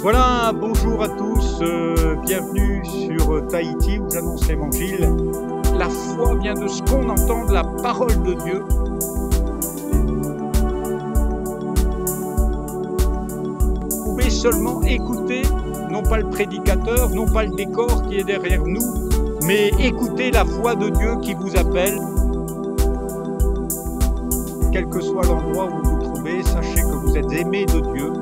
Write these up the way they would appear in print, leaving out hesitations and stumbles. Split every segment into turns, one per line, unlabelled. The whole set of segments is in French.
Voilà, bonjour à tous, bienvenue sur Tahiti où j'annonce l'Évangile. La foi vient de ce qu'on entend de la parole de Dieu. Vous pouvez seulement écouter, non pas le prédicateur, non pas le décor qui est derrière nous, mais écouter la voix de Dieu qui vous appelle. Quel que soit l'endroit où vous vous trouvez, sachez que vous êtes aimés de Dieu.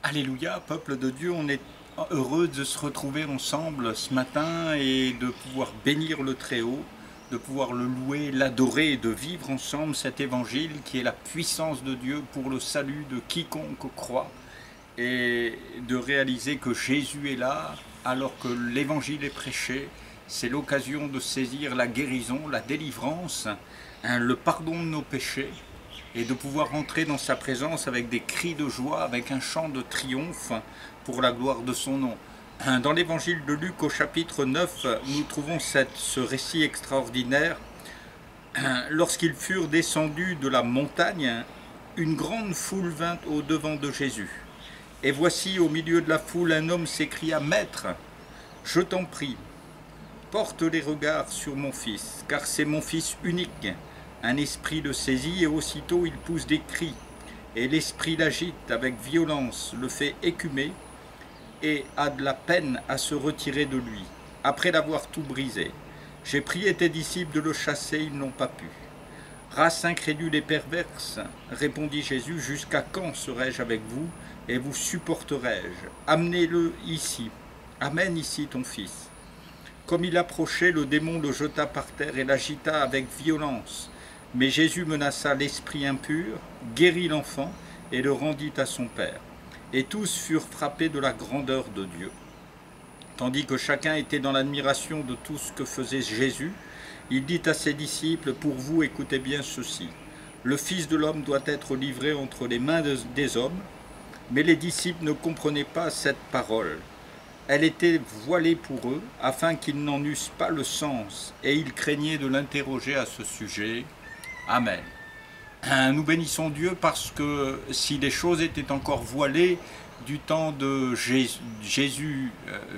Alléluia, peuple de Dieu, on est heureux de se retrouver ensemble ce matin et de pouvoir bénir le Très-Haut, de pouvoir le louer, l'adorer et de vivre ensemble cet évangile qui est la puissance de Dieu pour le salut de quiconque croit et de réaliser que Jésus est là alors que l'évangile est prêché. C'est l'occasion de saisir la guérison, la délivrance, le pardon de nos péchés, et de pouvoir entrer dans sa présence avec des cris de joie, avec un chant de triomphe pour la gloire de son nom. Dans l'évangile de Luc au chapitre 9, nous trouvons ce récit extraordinaire. Lorsqu'ils furent descendus de la montagne, une grande foule vint au-devant de Jésus. Et voici au milieu de la foule un homme s'écria « Maître, je t'en prie, porte les regards sur mon fils, car c'est mon fils unique. » Un esprit le saisit et aussitôt il pousse des cris, et l'esprit l'agite avec violence, le fait écumer et a de la peine à se retirer de lui, après l'avoir tout brisé. J'ai prié tes disciples de le chasser, ils n'ont pas pu. Race incrédule et perverse, répondit Jésus, jusqu'à quand serai-je avec vous et vous supporterai-je? Amenez-le ici, amène ici ton fils. Comme il approchait, le démon le jeta par terre et l'agita avec violence. Mais Jésus menaça l'esprit impur, guérit l'enfant et le rendit à son père. Et tous furent frappés de la grandeur de Dieu. Tandis que chacun était dans l'admiration de tout ce que faisait Jésus, il dit à ses disciples, « Pour vous, écoutez bien ceci. Le Fils de l'homme doit être livré entre les mains des hommes. » Mais les disciples ne comprenaient pas cette parole. Elle était voilée pour eux, afin qu'ils n'en eussent pas le sens, et ils craignaient de l'interroger à ce sujet. Amen. Nous bénissons Dieu parce que si les choses étaient encore voilées du temps de Jésus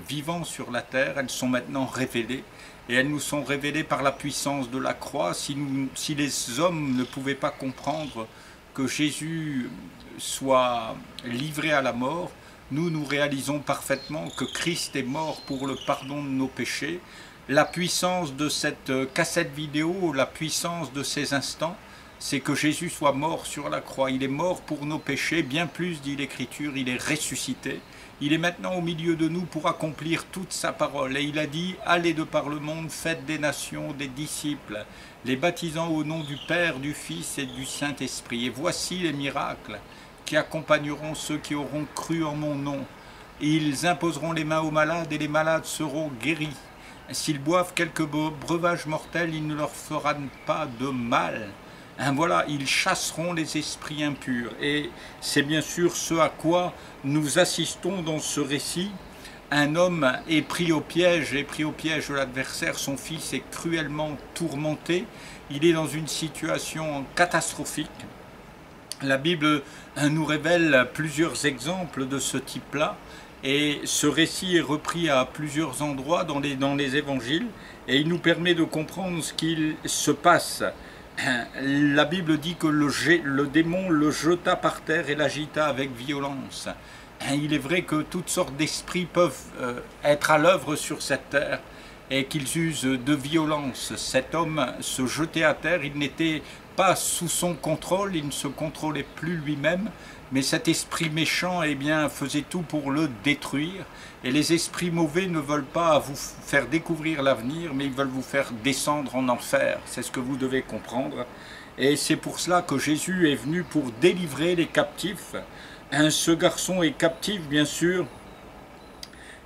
vivant sur la terre, elles sont maintenant révélées. Et elles nous sont révélées par la puissance de la croix. Si les hommes ne pouvaient pas comprendre que Jésus soit livré à la mort, nous réalisons parfaitement que Christ est mort pour le pardon de nos péchés. La puissance de cette cassette vidéo, la puissance de ces instants, c'est que Jésus soit mort sur la croix. Il est mort pour nos péchés, bien plus, dit l'Écriture, il est ressuscité. Il est maintenant au milieu de nous pour accomplir toute sa parole. Et il a dit, allez de par le monde, faites des nations, des disciples, les baptisant au nom du Père, du Fils et du Saint-Esprit. Et voici les miracles qui accompagneront ceux qui auront cru en mon nom. Ils imposeront les mains aux malades et les malades seront guéris. S'ils boivent quelques breuvages mortels, il ne leur fera pas de mal. Voilà, ils chasseront les esprits impurs. Et c'est bien sûr ce à quoi nous assistons dans ce récit. Un homme est pris au piège de l'adversaire. Son fils est cruellement tourmenté. Il est dans une situation catastrophique. La Bible nous révèle plusieurs exemples de ce type-là. Et ce récit est repris à plusieurs endroits dans les évangiles et il nous permet de comprendre ce qu'il se passe. La Bible dit que le démon le jeta par terre et l'agita avec violence. Il est vrai que toutes sortes d'esprits peuvent être à l'œuvre sur cette terre et qu'ils usent de violence. Cet homme se jetait à terre, il n'était pas sous son contrôle, il ne se contrôlait plus lui-même. Mais cet esprit méchant faisait tout pour le détruire. Et les esprits mauvais ne veulent pas vous faire découvrir l'avenir, mais ils veulent vous faire descendre en enfer. C'est ce que vous devez comprendre. Et c'est pour cela que Jésus est venu pour délivrer les captifs. Ce garçon est captif, bien sûr.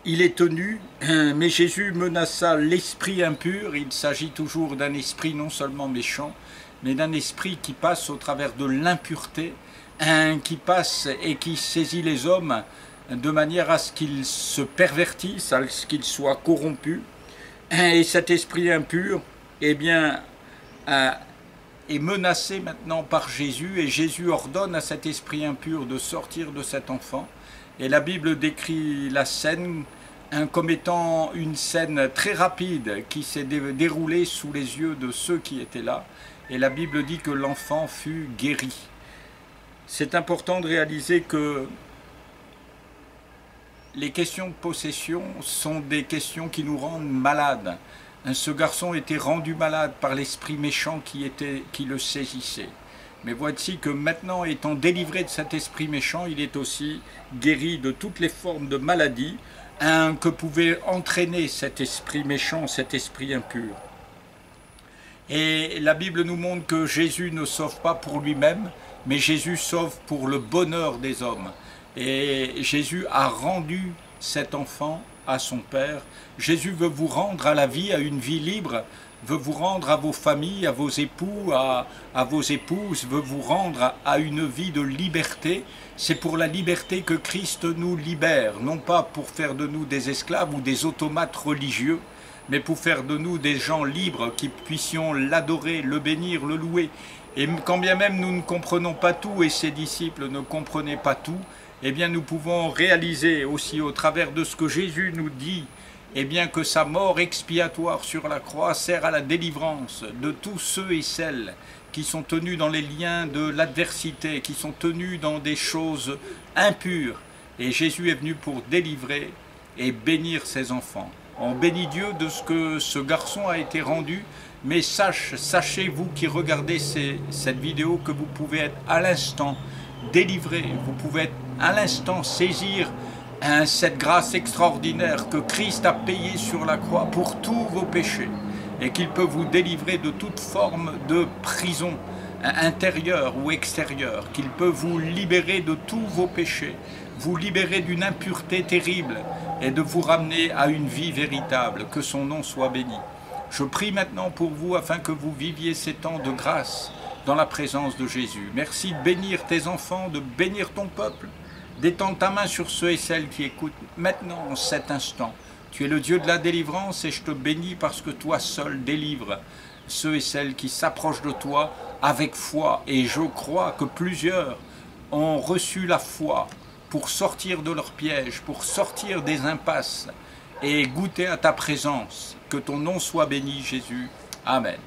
Il est tenu, mais Jésus menaça l'esprit impur. Il s'agit toujours d'un esprit non seulement méchant, mais d'un esprit qui passe au travers de l'impureté, qui passe et qui saisit les hommes de manière à ce qu'il se pervertisse, à ce qu'il soit corrompu. Et cet esprit impur, eh bien, est menacé maintenant par Jésus, et Jésus ordonne à cet esprit impur de sortir de cet enfant. Et la Bible décrit la scène comme étant une scène très rapide qui s'est déroulée sous les yeux de ceux qui étaient là. Et la Bible dit que l'enfant fut guéri. C'est important de réaliser que les questions de possession sont des questions qui nous rendent malades. Ce garçon était rendu malade par l'esprit méchant qui le saisissait. Mais voici que maintenant, étant délivré de cet esprit méchant, il est aussi guéri de toutes les formes de maladies que pouvait entraîner cet esprit méchant, cet esprit impur. Et la Bible nous montre que Jésus ne sauve pas pour lui-même, mais Jésus sauve pour le bonheur des hommes. Et Jésus a rendu cet enfant à son Père. Jésus veut vous rendre à la vie, à une vie libre, veut vous rendre à vos familles, à vos époux, à vos épouses, veut vous rendre à une vie de liberté. C'est pour la liberté que Christ nous libère, non pas pour faire de nous des esclaves ou des automates religieux, mais pour faire de nous des gens libres qui puissions l'adorer, le bénir, le louer. Et quand bien même nous ne comprenons pas tout et ses disciples ne comprenaient pas tout, eh bien nous pouvons réaliser aussi au travers de ce que Jésus nous dit, eh bien que sa mort expiatoire sur la croix sert à la délivrance de tous ceux et celles qui sont tenus dans les liens de l'adversité, qui sont tenus dans des choses impures. Et Jésus est venu pour délivrer et bénir ses enfants. On bénit Dieu de ce que ce garçon a été rendu, mais sachez vous qui regardez cette vidéo que vous pouvez être à l'instant délivré, vous pouvez être à l'instant saisir cette grâce extraordinaire que Christ a payée sur la croix pour tous vos péchés et qu'il peut vous délivrer de toute forme de prison intérieure ou extérieure, qu'il peut vous libérer de tous vos péchés, vous libérer d'une impureté terrible et de vous ramener à une vie véritable, que son nom soit béni. Je prie maintenant pour vous afin que vous viviez ces temps de grâce dans la présence de Jésus. Merci de bénir tes enfants, de bénir ton peuple, d'étendre ta main sur ceux et celles qui écoutent maintenant en cet instant. Tu es le Dieu de la délivrance et je te bénis parce que toi seul délivres ceux et celles qui s'approchent de toi avec foi. Et je crois que plusieurs ont reçu la foi pour sortir de leurs pièges, pour sortir des impasses et goûter à ta présence. Que ton nom soit béni, Jésus. Amen.